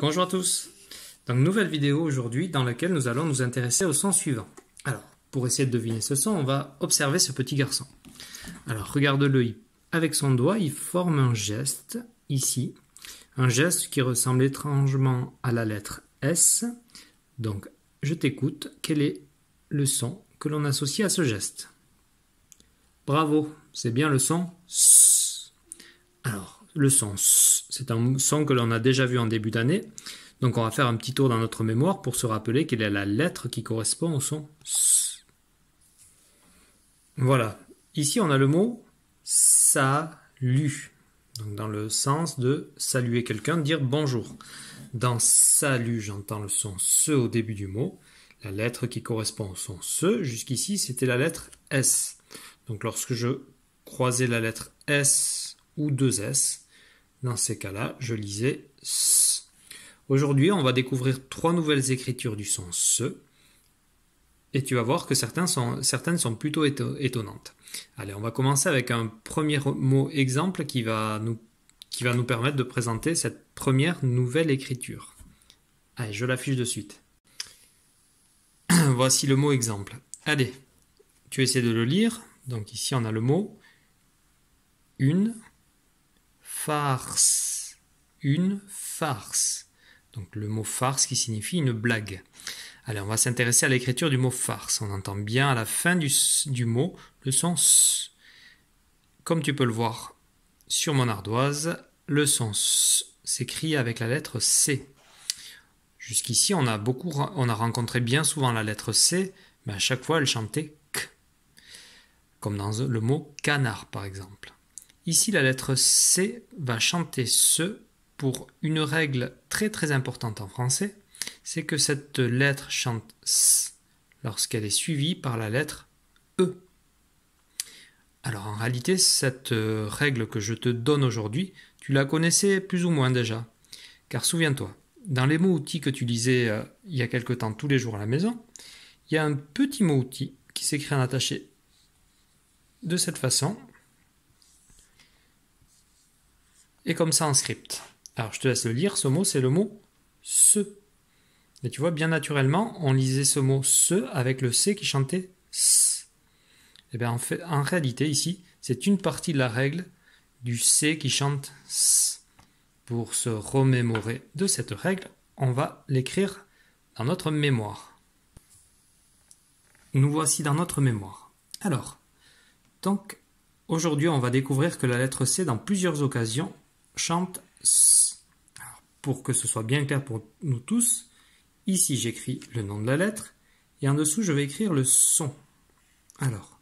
Bonjour à tous. Donc nouvelle vidéo aujourd'hui dans laquelle nous allons nous intéresser au son suivant. Alors, pour essayer de deviner ce son, on va observer ce petit garçon. Alors, regarde-le, avec son doigt, il forme un geste ici. Un geste qui ressemble étrangement à la lettre S. Donc, je t'écoute. Quel est le son que l'on associe à ce geste? Bravo, c'est bien le son S. Alors, le son S, c'est un son que l'on a déjà vu en début d'année. Donc on va faire un petit tour dans notre mémoire pour se rappeler quelle est la lettre qui correspond au son S. Voilà, ici on a le mot salut. Donc dans le sens de saluer quelqu'un, dire bonjour. Dans salut, j'entends le son SE au début du mot. La lettre qui correspond au son SE, jusqu'ici, c'était la lettre S. Donc lorsque je croisais la lettre S ou deux S, dans ces cas-là, je lisais S. Aujourd'hui, on va découvrir trois nouvelles écritures du son SE. Et tu vas voir que certaines sont plutôt étonnantes. Allez, on va commencer avec un premier mot exemple qui va nous permettre de présenter cette première nouvelle écriture. Allez, je l'affiche de suite. Voici le mot exemple. Allez, tu essaies de le lire. Donc ici, on a le mot une farce. Une farce. Donc le mot farce qui signifie une blague. Allez, on va s'intéresser à l'écriture du mot farce. On entend bien à la fin du mot le son S. Comme tu peux le voir sur mon ardoise, le son S s'écrit avec la lettre C. Jusqu'ici, on a rencontré bien souvent la lettre C, mais à chaque fois, elle chantait K. Comme dans le mot canard, par exemple. Ici, la lettre C va chanter ce pour une règle très très importante en français, c'est que cette lettre chante S lorsqu'elle est suivie par la lettre E. Alors en réalité, cette règle que je te donne aujourd'hui, tu la connaissais plus ou moins déjà. Car souviens-toi, dans les mots-outils que tu lisais il y a quelque temps tous les jours à la maison, il y a un petit mot-outil qui s'écrit en attaché de cette façon et comme ça en script. Alors je te laisse le lire, ce mot c'est le mot se. Et tu vois, bien naturellement, on lisait ce mot se avec le C qui chantait S. Et bien en réalité ici, c'est une partie de la règle du C qui chante S. Pour se remémorer de cette règle, on va l'écrire dans notre mémoire. Nous voici dans notre mémoire. Alors, donc, aujourd'hui, on va découvrir que la lettre C, dans plusieurs occasions, chante S. Alors, pour que ce soit bien clair pour nous tous, ici j'écris le nom de la lettre, et en dessous je vais écrire le son. Alors,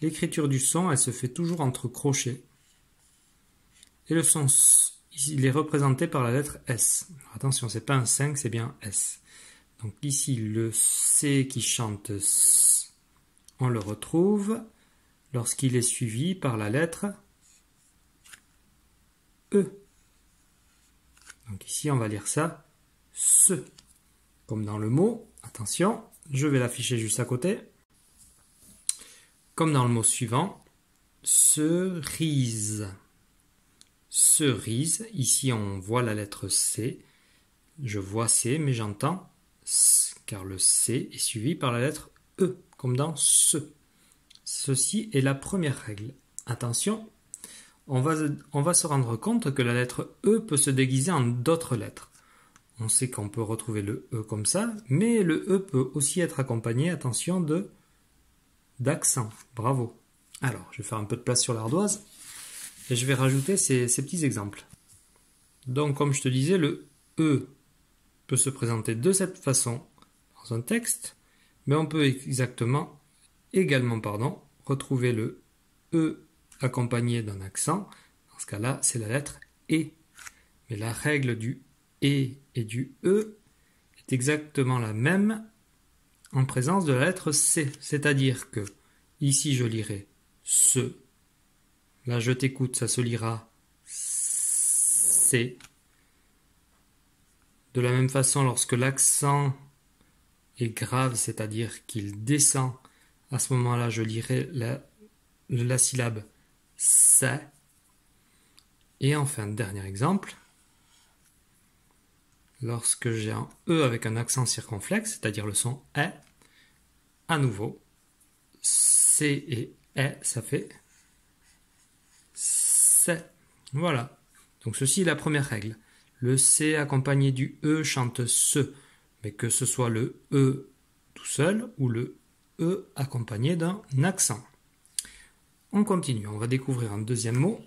l'écriture du son, elle se fait toujours entre crochets, et le son S, il est représenté par la lettre S. Alors, attention, c'est pas un 5, c'est bien S. Donc ici, le C qui chante S, on le retrouve lorsqu'il est suivi par la lettre E. Donc ici, on va lire ça, se. Comme dans le mot, attention, je vais l'afficher juste à côté. Comme dans le mot suivant, cerise. Cerise, ici on voit la lettre C. Je vois C, mais j'entends S, car le C est suivi par la lettre E, comme dans ce. Ceci est la première règle. Attention, on va se rendre compte que la lettre E peut se déguiser en d'autres lettres. On sait qu'on peut retrouver le E comme ça, mais le E peut aussi être accompagné, attention, d'accent. Bravo. Alors, je vais faire un peu de place sur l'ardoise et je vais rajouter ces petits exemples. Donc, comme je te disais, le E peut se présenter de cette façon dans un texte, mais on peut également retrouver le E accompagné d'un accent. Dans ce cas-là, c'est la lettre E. Mais la règle du et du E est exactement la même en présence de la lettre C. C'est-à-dire que ici je lirai ce. Là je t'écoute, ça se lira C. De la même façon, lorsque l'accent est grave, c'est-à-dire qu'il descend, à ce moment-là je lirai la syllabe C. Et enfin, dernier exemple. lorsque j'ai un E avec un accent circonflexe, c'est-à-dire le son E, à nouveau, C et E, ça fait C. Voilà. Donc ceci est la première règle. Le C accompagné du E chante ce, mais que ce soit le E tout seul ou le E accompagné d'un accent. On continue, on va découvrir un deuxième mot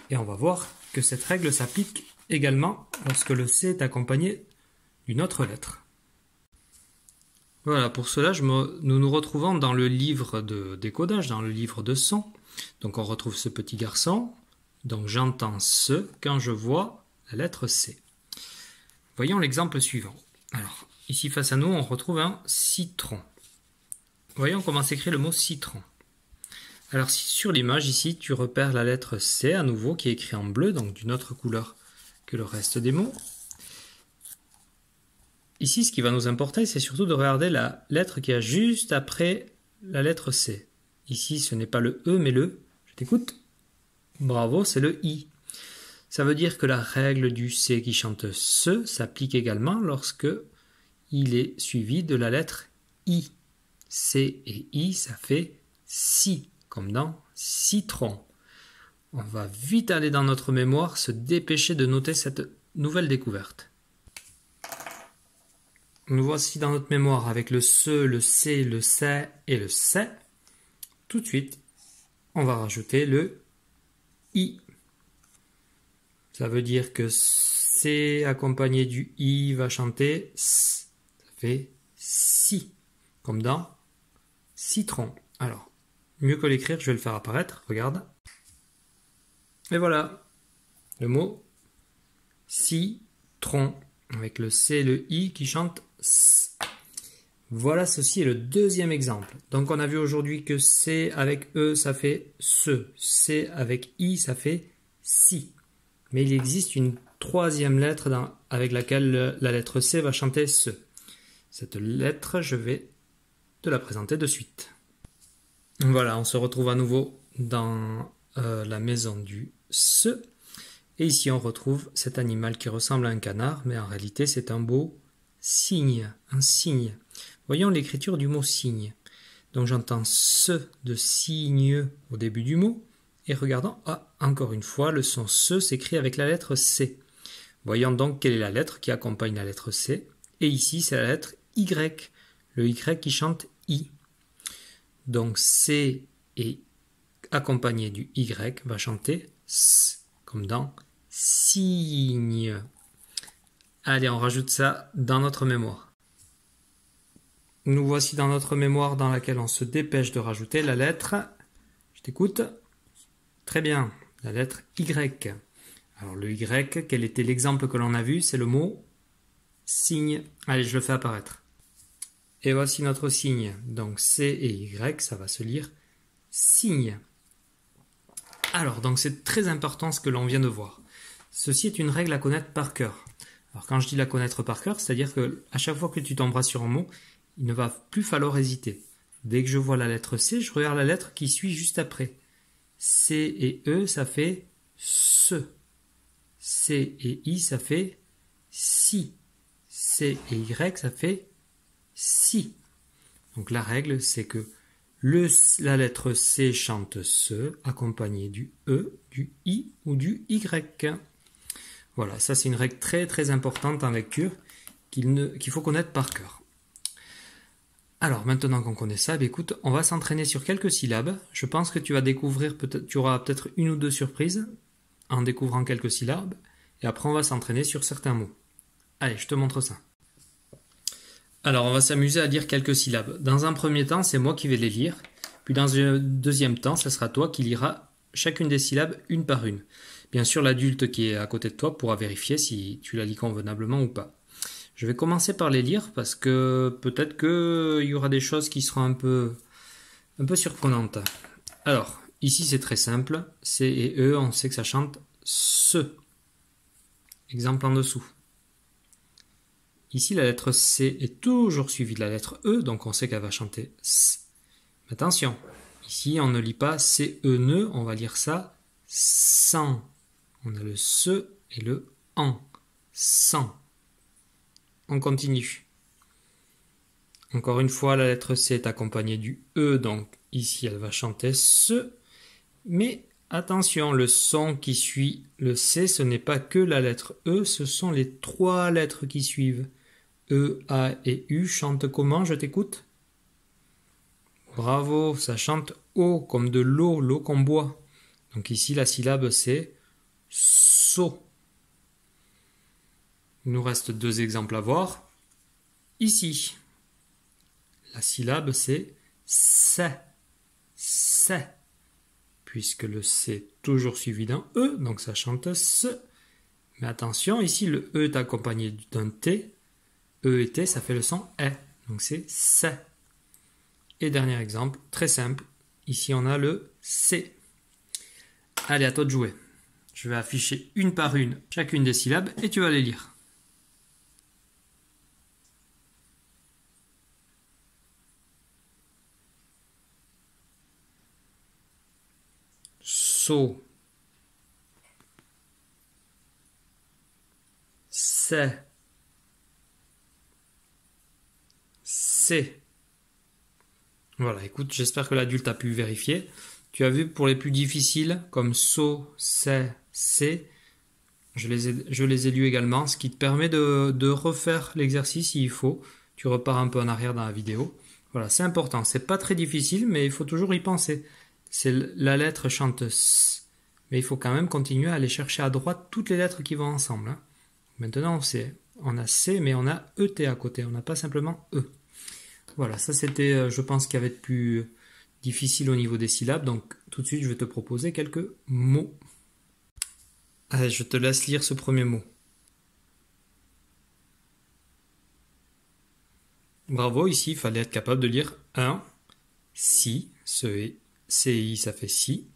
et on va voir que cette règle s'applique également lorsque le C est accompagné d'une autre lettre. Voilà, pour cela, nous nous retrouvons dans le livre de décodage, dans le livre de son. Donc on retrouve ce petit garçon. Donc j'entends ce quand je vois la lettre C. Voyons l'exemple suivant. Alors, ici face à nous, on retrouve un citron. Voyons comment s'écrit le mot citron. Alors sur l'image ici, tu repères la lettre C à nouveau qui est écrite en bleu, donc d'une autre couleur que le reste des mots. Ici, ce qui va nous importer, c'est surtout de regarder la lettre qui est juste après la lettre C. Ici, ce n'est pas le E, mais le... Je t'écoute. Bravo, c'est le I. Ça veut dire que la règle du C qui chante ce s'applique également lorsque il est suivi de la lettre I. C et I, ça fait si, comme dans citron. On va vite aller dans notre mémoire, se dépêcher de noter cette nouvelle découverte. Nous voici dans notre mémoire avec le ce, le C, le C et le C. Tout de suite, on va rajouter le I. Ça veut dire que C accompagné du I va chanter S. Ça fait si, comme dans citron. Alors, mieux que l'écrire, je vais le faire apparaître. Regarde. Et voilà, le mot citron, avec le C et le I qui chantent S. Voilà, ceci est le deuxième exemple. Donc on a vu aujourd'hui que C avec E, ça fait ce. C avec I, ça fait si. Mais il existe une troisième lettre avec laquelle la lettre C va chanter ce. Cette lettre, je vais te la présenter de suite. Voilà, on se retrouve à nouveau dans la maison du ce. Et ici, on retrouve cet animal qui ressemble à un canard, mais en réalité, c'est un beau cygne, un cygne. Voyons l'écriture du mot cygne. Donc j'entends ce de cygne au début du mot. Et regardons, encore une fois, le son ce s'écrit avec la lettre C. Voyons donc quelle est la lettre qui accompagne la lettre C. Et ici, c'est la lettre Y. Le Y qui chante I. Donc C et accompagné du Y va chanter S, comme dans cygne. Allez, on rajoute ça dans notre mémoire. Nous voici dans notre mémoire dans laquelle on se dépêche de rajouter la lettre. Je t'écoute. Très bien, la lettre Y. Alors le Y, quel était l'exemple que l'on a vu? C'est le mot cygne. Allez, je le fais apparaître. Et voici notre signe. Donc C et Y, ça va se lire cygne. Alors, donc c'est très important ce que l'on vient de voir. Ceci est une règle à connaître par cœur. Alors quand je dis la connaître par cœur, c'est-à-dire que à chaque fois que tu t'embrasses sur un mot, il ne va plus falloir hésiter. Dès que je vois la lettre C, je regarde la lettre qui suit juste après. C et E, ça fait ce. C et I, ça fait si. C et Y, ça fait si. Donc la règle, c'est que la lettre C chante ce, accompagné du E, du I ou du Y. Voilà, ça c'est une règle très très importante en lecture qu'il faut connaître par cœur. Alors maintenant qu'on connaît ça, écoute, on va s'entraîner sur quelques syllabes. Je pense que tu vas découvrir, tu auras peut-être une ou deux surprises en découvrant quelques syllabes. Et après on va s'entraîner sur certains mots. Allez, je te montre ça. Alors on va s'amuser à lire quelques syllabes. Dans un premier temps, c'est moi qui vais les lire. Puis dans un deuxième temps, ce sera toi qui liras chacune des syllabes une par une. Bien sûr, l'adulte qui est à côté de toi pourra vérifier si tu la lis convenablement ou pas. Je vais commencer par les lire parce que peut-être qu'il y aura des choses qui seront un peu surprenantes. Alors, ici c'est très simple. C et E, on sait que ça chante ce. Exemple en dessous. Ici, la lettre C est toujours suivie de la lettre E, donc on sait qu'elle va chanter S. Mais attention, ici on ne lit pas C-E-N, on va lire ça sans. On a le SE et le AN. Sans. On continue. Encore une fois, la lettre C est accompagnée du E, donc ici elle va chanter ce. Mais attention, le son qui suit le C, ce n'est pas que la lettre E, ce sont les 3 lettres qui suivent. E, A et U chantent comment? Je t'écoute. Bravo, ça chante O, comme de l'eau, l'eau qu'on boit. Donc ici, la syllabe c'est so. Il nous reste 2 exemples à voir. Ici, la syllabe c'est c'est, c'est, puisque le C est toujours suivi d'un E, donc ça chante ce. Mais attention, ici le E est accompagné d'un T. E et T, ça fait le son E, donc c'est c'est. Et dernier exemple, très simple, ici on a le C. Allez, à toi de jouer. Je vais afficher une par une chacune des syllabes et tu vas les lire. So, c'est, c'est. Voilà, écoute, j'espère que l'adulte a pu vérifier. Tu as vu, pour les plus difficiles, comme so, c'est, je les ai lus également, ce qui te permet de refaire l'exercice s'il faut. Tu repars un peu en arrière dans la vidéo. Voilà, c'est important. C'est pas très difficile, mais il faut toujours y penser. La lettre chante S, mais il faut quand même continuer à aller chercher à droite toutes les lettres qui vont ensemble. Hein. Maintenant, on a C, mais on a ET à côté. On n'a pas simplement E. Voilà, ça c'était, je pense, qu'il y avait de plus difficile au niveau des syllabes. Donc, tout de suite, je vais te proposer quelques mots. Allez, je te laisse lire ce premier mot. Bravo, ici, il fallait être capable de lire un, si, ce CI, ça fait si.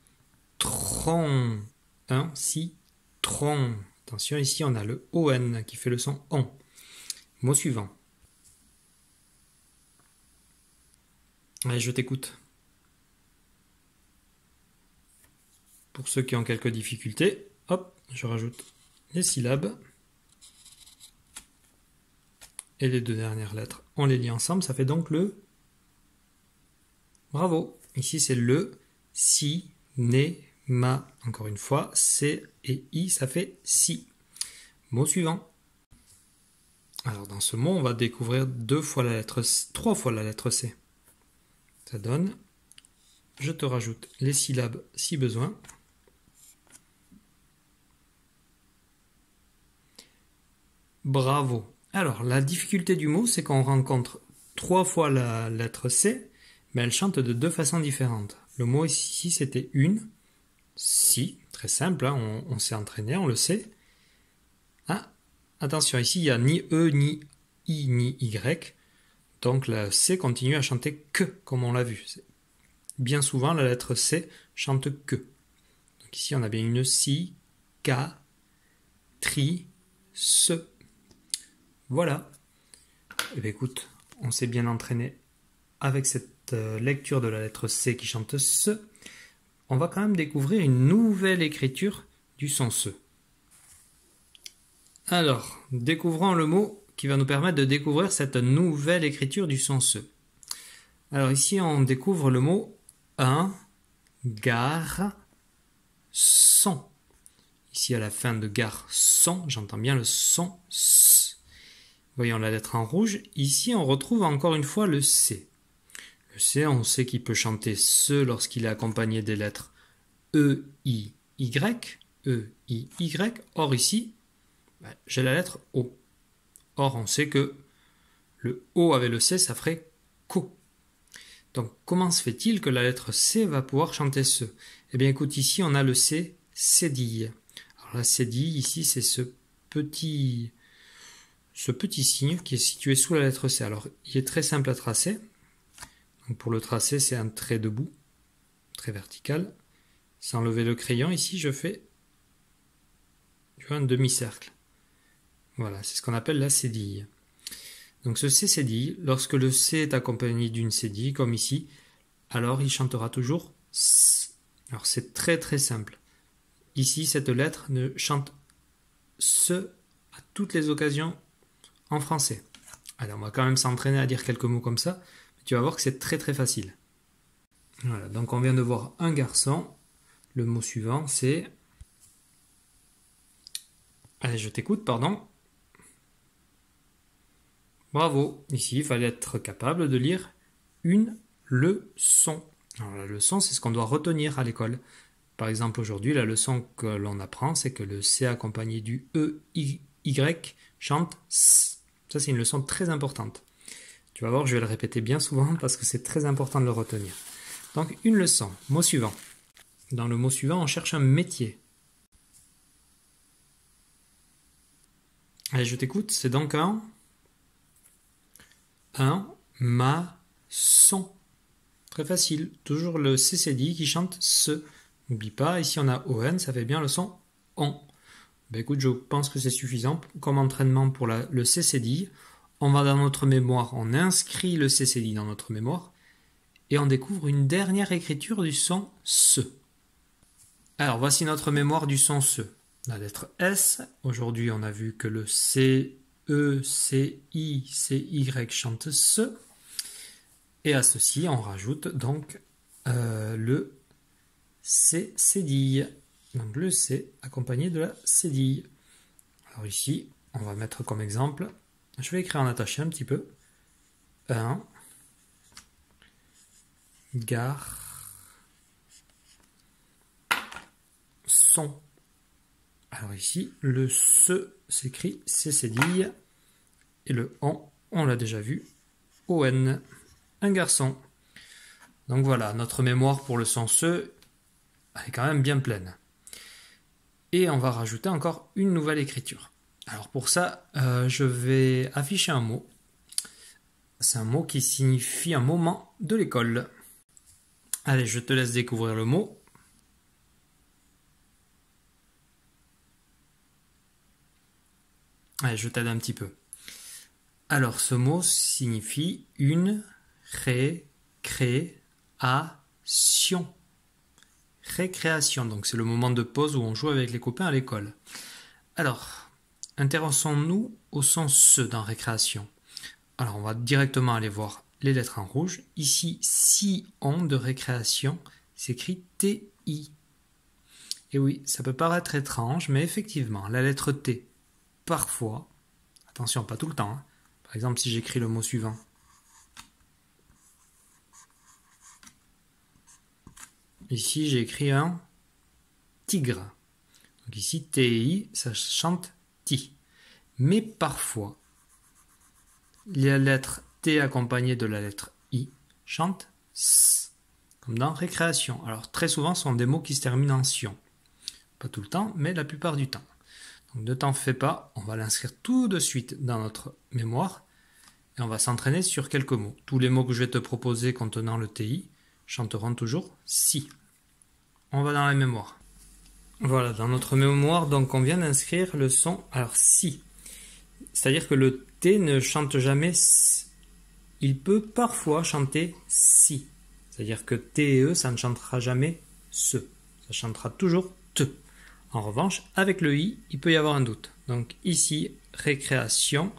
Tron, un, si, tron. Attention, ici, on a le ON qui fait le son on. Mot suivant. Allez, je t'écoute. Pour ceux qui ont quelques difficultés, hop, je rajoute les syllabes. Et les 2 dernières lettres, on les lit ensemble, ça fait donc le... Bravo. Ici, c'est le, si, né, ma. Encore une fois, C et I, ça fait si. Mot suivant. Alors, dans ce mot, on va découvrir 2 fois la lettre C, 3 fois la lettre C. Ça donne... Je te rajoute les syllabes si besoin. Bravo. Alors, la difficulté du mot, c'est qu'on rencontre 3 fois la lettre C, mais elle chante de 2 façons différentes. Le mot ici, c'était une, si, très simple, hein, on s'est entraîné, on le sait. Ah, attention, ici, il n'y a ni E, ni I, ni Y, donc la C continue à chanter que, comme on l'a vu. Bien souvent, la lettre C chante que. Donc ici, on a bien une si, ka, tri, se. Voilà. Eh bien, écoute, on s'est bien entraîné avec cette lecture de la lettre C qui chante ce. On va quand même découvrir une nouvelle écriture du son se. Alors, découvrons le mot qui va nous permettre de découvrir cette nouvelle écriture du son se. Alors ici, on découvre le mot un, gare, son. Ici, à la fin de gare, son, j'entends bien le son S. Voyons la lettre en rouge. Ici, on retrouve encore une fois le C. Le C, on sait qu'il peut chanter ce lorsqu'il est accompagné des lettres E, I, Y. E, I, Y. Or, ici, j'ai la lettre O. Or, on sait que le O avec le C, ça ferait co. Donc, comment se fait-il que la lettre C va pouvoir chanter ce? Eh bien, écoute, ici, on a le C, cédille. Alors, la cédille, ici, c'est ce petit signe qui est situé sous la lettre C. Alors, il est très simple à tracer. Donc, pour le tracer, c'est un trait debout, trait vertical. Sans lever le crayon, ici, je fais un demi-cercle. Voilà, c'est ce qu'on appelle la cédille. Donc ce C cédille, lorsque le C est accompagné d'une cédille, comme ici, alors il chantera toujours S. Alors c'est très très simple. Ici, cette lettre ne chante ce à toutes les occasions en français. Allez, on va quand même s'entraîner à dire quelques mots comme ça. Tu vas voir que c'est très très facile. Voilà, donc on vient de voir un garçon. Le mot suivant, c'est... Allez, je t'écoute, pardon. Bravo. Ici, il fallait être capable de lire une leçon. Alors, la leçon, c'est ce qu'on doit retenir à l'école. Par exemple, aujourd'hui, la leçon que l'on apprend, c'est que le C accompagné du E, Y chante S. Ça, c'est une leçon très importante. Tu vas voir, je vais le répéter bien souvent parce que c'est très important de le retenir. Donc, une leçon. Mot suivant. Dans le mot suivant, on cherche un métier. Allez, je t'écoute. C'est donc un maçon. Très facile. Toujours le CCDI qui chante ce. N'oublie pas, ici on a ON, ça fait bien le son ON. Ben écoute, je pense que c'est suffisant comme entraînement pour le CCDI. On va dans notre mémoire, on inscrit le CCDI dans notre mémoire et on découvre une dernière écriture du son SE. Alors voici notre mémoire du son SE. La lettre S, aujourd'hui on a vu que le C, E, C, I, C, Y chante SE. Et à ceci, on rajoute donc le C cédille. Donc le C accompagné de la cédille. Alors ici, on va mettre comme exemple, je vais écrire en attaché un petit peu. Un garçon. Alors ici, le se s'écrit C cédille et le on l'a déjà vu, ON. Un garçon. Donc voilà, notre mémoire pour le son se est quand même bien pleine. Et on va rajouter encore une nouvelle écriture. Alors pour ça, je vais afficher un mot. C'est un mot qui signifie un moment de l'école. Allez, je te laisse découvrir le mot. Allez, je t'aide un petit peu. Alors ce mot signifie une récréation. Récréation, donc c'est le moment de pause où on joue avec les copains à l'école. Alors, intéressons-nous au son se dans récréation. Alors, on va directement aller voir les lettres en rouge. Ici, si on de récréation s'écrit TI. Et oui, ça peut paraître étrange, mais effectivement, la lettre T, parfois, attention, pas tout le temps, hein. Par exemple, si j'écris le mot suivant, ici, j'ai écrit un tigre. Donc ici, TI, ça chante ti. Mais parfois, la lettre T accompagnée de la lettre I chante S, comme dans récréation. Alors très souvent, ce sont des mots qui se terminent en sion. Pas tout le temps, mais la plupart du temps. Donc ne t'en fais pas, on va l'inscrire tout de suite dans notre mémoire et on va s'entraîner sur quelques mots. Tous les mots que je vais te proposer contenant le TI chanteront toujours si. On va dans la mémoire. Voilà, dans notre mémoire, donc on vient d'inscrire le son, alors si. C'est-à-dire que le T ne chante jamais S. Il peut parfois chanter si. C'est-à-dire que T et E, ça ne chantera jamais se. Ça chantera toujours te. En revanche, avec le I, il peut y avoir un doute. Donc ici, récréation,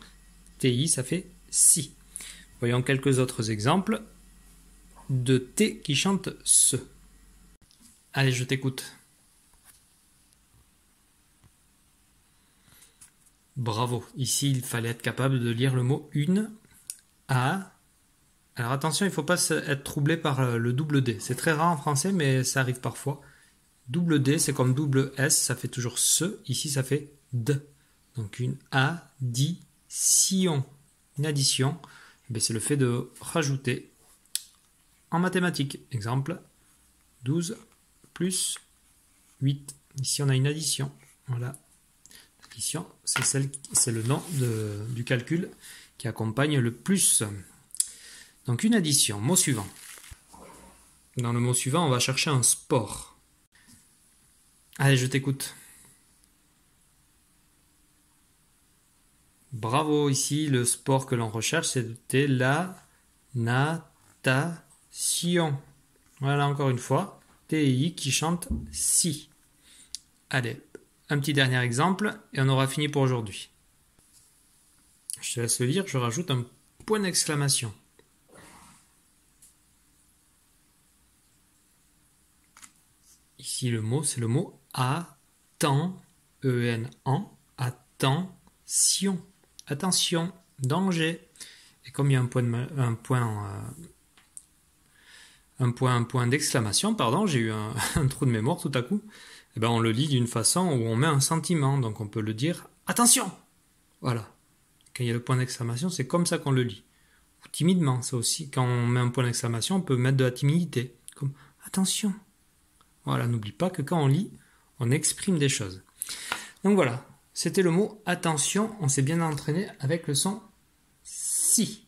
TI, ça fait si. Voyons quelques autres exemples de T qui chante se. Allez, je t'écoute. Bravo. Ici, il fallait être capable de lire le mot une, a. Alors attention, il ne faut pas être troublé par le double D. C'est très rare en français, mais ça arrive parfois. Double D, c'est comme double S, ça fait toujours se. Ici, ça fait d. Donc une addition. Une addition, c'est le fait de rajouter en mathématiques. Exemple, 12 plus 8. Ici, on a une addition. Voilà. L'addition, c'est le nom du calcul qui accompagne le plus. Donc une addition. Mot suivant. Dans le mot suivant, on va chercher un sport. Allez, je t'écoute. Bravo, ici, le sport que l'on recherche, c'était la natation. Voilà, encore une fois, TI qui chante si. Allez, un petit dernier exemple et on aura fini pour aujourd'hui. Je te laisse le lire, je rajoute un point d'exclamation. Ici, le mot, c'est le mot attend, E-N-en, attention, attention, danger. Et comme il y a un point d'exclamation, pardon, j'ai eu un trou de mémoire tout à coup, eh ben on le lit d'une façon où on met un sentiment, donc on peut le dire attention. Voilà. Quand il y a le point d'exclamation, c'est comme ça qu'on le lit. Ou timidement, ça aussi. Quand on met un point d'exclamation, on peut mettre de la timidité, comme attention. Voilà, n'oublie pas que quand on lit, on exprime des choses. Donc voilà, c'était le mot attention. On s'est bien entraîné avec le son si.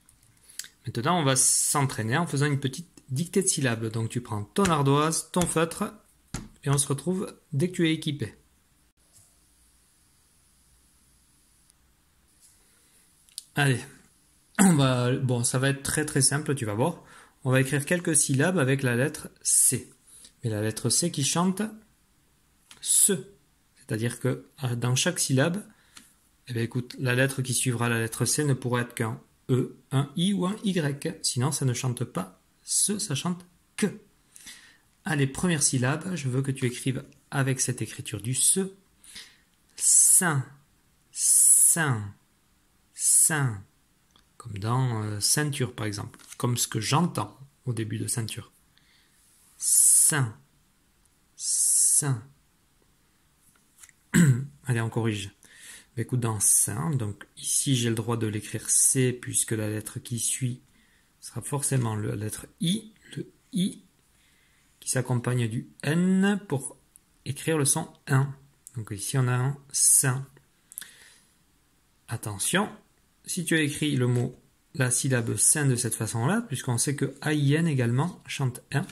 Maintenant, on va s'entraîner en faisant une petite dictée de syllabes. Donc tu prends ton ardoise, ton feutre, et on se retrouve dès que tu es équipé. Allez, bon, ça va être très très simple, tu vas voir. On va écrire quelques syllabes avec la lettre C. Mais la lettre C qui chante ce. C'est-à-dire que dans chaque syllabe, eh bien, écoute, la lettre qui suivra la lettre C ne pourra être qu'un E, un I ou un Y. Sinon, ça ne chante pas ce, ça chante que. Allez, première syllabe, je veux que tu écrives avec cette écriture du ce. Saint, saint, saint. Comme dans ceinture, par exemple. Comme ce que j'entends au début de ceinture. Saint, saint. Allez, on corrige. Mais écoute, dans saint, donc ici j'ai le droit de l'écrire C puisque la lettre qui suit sera forcément la lettre I, le I qui s'accompagne du N pour écrire le son 1. Donc ici on a un saint. Attention, si tu as écrit le mot, la syllabe saint de cette façon-là, puisqu'on sait que AIN également chante 1,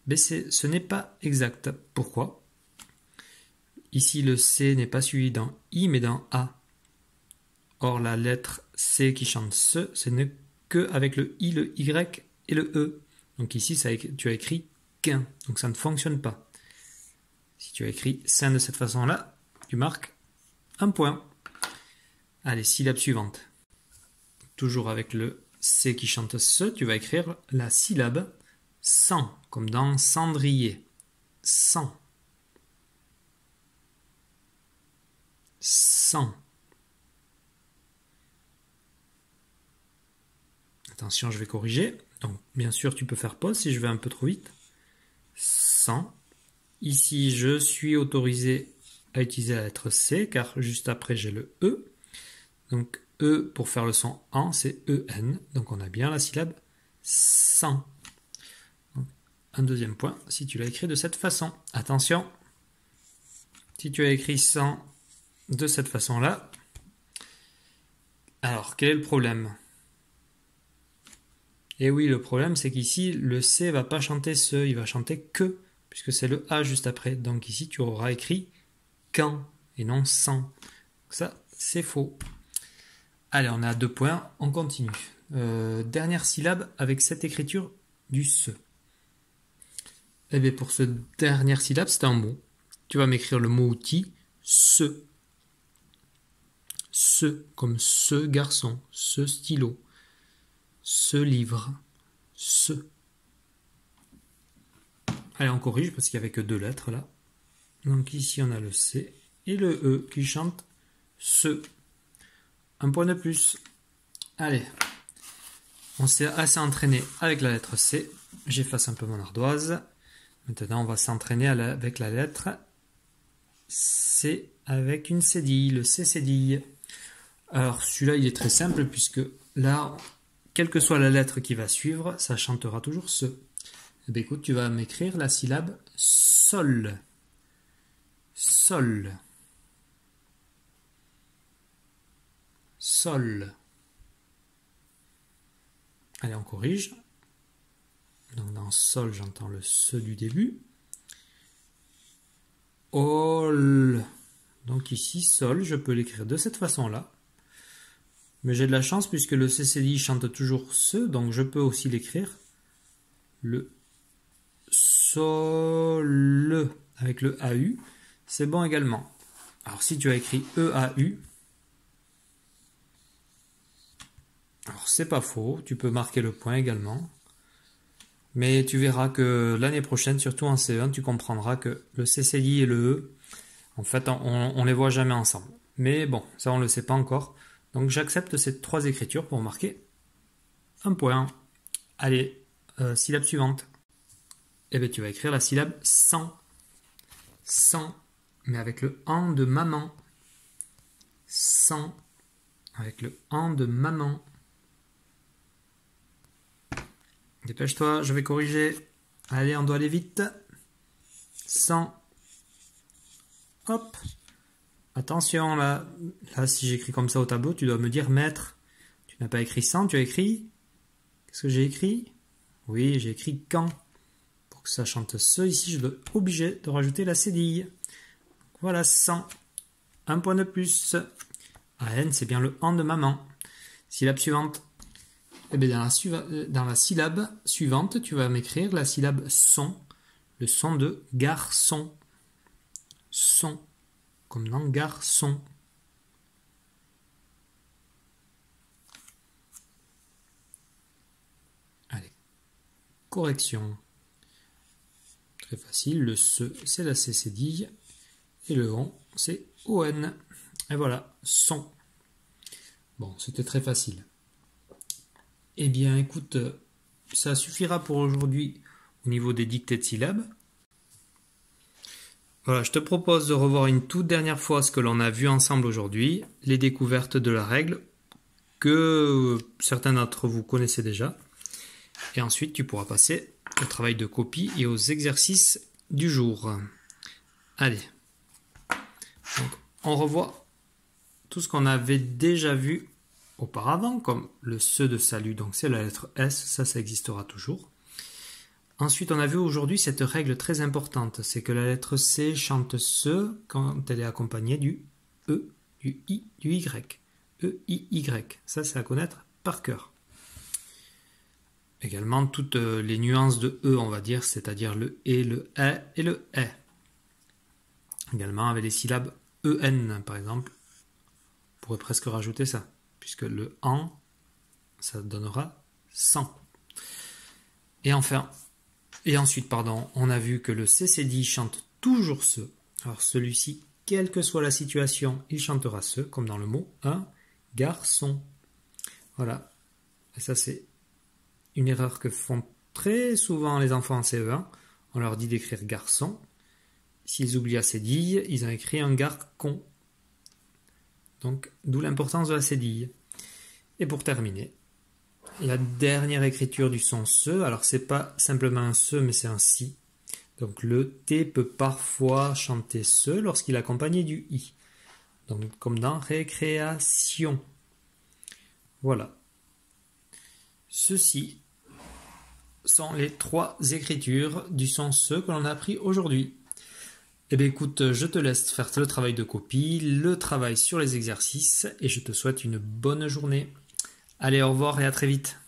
mais ce n'est pas exact. Pourquoi ? Ici, le C n'est pas suivi dans I, mais dans A. Or, la lettre C qui chante ce n'est que avec le I, le Y et le E. Donc ici, tu as écrit qu'un. Donc ça ne fonctionne pas. Si tu as écrit saint de cette façon-là, tu marques un point. Allez, syllabe suivante. Toujours avec le C qui chante ce, tu vas écrire la syllabe sans, comme dans cendrier. Sans. Sans. Attention, je vais corriger. Donc, bien sûr, tu peux faire pause si je vais un peu trop vite. Sans. Ici, je suis autorisé à utiliser la lettre C, car juste après, j'ai le E. Donc, E, pour faire le son en, c'est EN. Donc, on a bien la syllabe sans. Donc, un deuxième point, si tu l'as écrit de cette façon. Attention, si tu as écrit sans de cette façon-là, alors, quel est le problème ? Et oui, le problème, c'est qu'ici, le C va pas chanter ce, il va chanter que, puisque c'est le A juste après. Donc ici, tu auras écrit quand et non sans. Donc ça, c'est faux. Allez, on est à 2 points, on continue. Dernière syllabe avec cette écriture du ce. Eh bien, pour cette dernière syllabe, c'est un mot. Tu vas m'écrire le mot outil, ce. Ce, comme ce garçon, ce stylo, ce livre, ce. Allez, on corrige parce qu'il n'y avait que 2 lettres là. Donc ici, on a le C et le E qui chantent ce. Un point de plus. Allez, on s'est assez entraîné avec la lettre C. J'efface un peu mon ardoise. Maintenant, on va s'entraîner avec la lettre C avec une cédille, le C cédille. Alors, celui-là, il est très simple puisque là, quelle que soit la lettre qui va suivre, ça chantera toujours ce. Eh bien, écoute, tu vas m'écrire la syllabe sol. Sol. Sol. Allez, on corrige. Donc, dans sol, j'entends le ce du début. Ol. Donc, ici, sol, je peux l'écrire de cette façon-là. Mais j'ai de la chance puisque le CCDI chante toujours ce, donc je peux aussi l'écrire le sol avec le AU, c'est bon également. Alors si tu as écrit EAU, Alors, c'est pas faux, tu peux marquer le point également. Mais tu verras que l'année prochaine, surtout en CE1, tu comprendras que le CCI et le E, en fait, on les voit jamais ensemble. Mais bon, ça on le sait pas encore. Donc j'accepte ces 3 écritures pour marquer un point. Allez, syllabe suivante. Eh bien, tu vas écrire la syllabe sans. Sans, mais avec le an de maman. Sans, avec le an de maman. Dépêche-toi, je vais corriger. Allez, on doit aller vite. Sans. Hop. Attention, là, si j'écris comme ça au tableau, tu dois me dire maître. Tu n'as pas écrit sans, tu as écrit... Qu'est-ce que j'ai écrit? Oui, j'ai écrit quand. Pour que ça chante ce, ici, je dois obligé de rajouter la cédille. Voilà, sans. Un point de plus. AN, c'est bien le an de maman. Syllabe suivante. Eh bien, dans la syllabe suivante, tu vas m'écrire la syllabe son, le son de garçon. Son, comme dans garçon. Allez, correction. Très facile, le se, c'est la cédille, et le on, c'est on. Et voilà, son. Bon, c'était très facile. Eh bien, écoute, ça suffira pour aujourd'hui au niveau des dictées de syllabes. Voilà, je te propose de revoir une toute dernière fois ce que l'on a vu ensemble aujourd'hui, les découvertes de la règle que certains d'entre vous connaissaient déjà. Et ensuite, tu pourras passer au travail de copie et aux exercices du jour. Allez, donc, on revoit tout ce qu'on avait déjà vu auparavant, comme le se de salut, donc c'est la lettre S, ça existera toujours. Ensuite, on a vu aujourd'hui cette règle très importante, c'est que la lettre C chante se quand elle est accompagnée du E, du I, du Y. E, I, Y. Ça, c'est à connaître par cœur. Également, toutes les nuances de E, on va dire, c'est-à-dire le E, le E et le E. Également, avec les syllabes EN, par exemple, on pourrait presque rajouter ça, puisque le en, ça donnera 100. Et ensuite, on a vu que le CCD chante toujours ce. Alors celui-ci, quelle que soit la situation, il chantera ce, comme dans le mot un garçon. Voilà. Et ça, c'est une erreur que font très souvent les enfants en CE1. On leur dit d'écrire garçon. S'ils oublient la cédille, ils ont écrit un garcon. Donc, d'où l'importance de la cédille. Et pour terminer, la dernière écriture du son se, alors c'est pas simplement un se, mais c'est un si. Donc le T peut parfois chanter se lorsqu'il est accompagné du I. Donc comme dans récréation. Voilà. Ceci sont les 3 écritures du son se que l'on a appris aujourd'hui. Eh bien écoute, je te laisse faire le travail de copie, le travail sur les exercices et je te souhaite une bonne journée. Allez, au revoir et à très vite.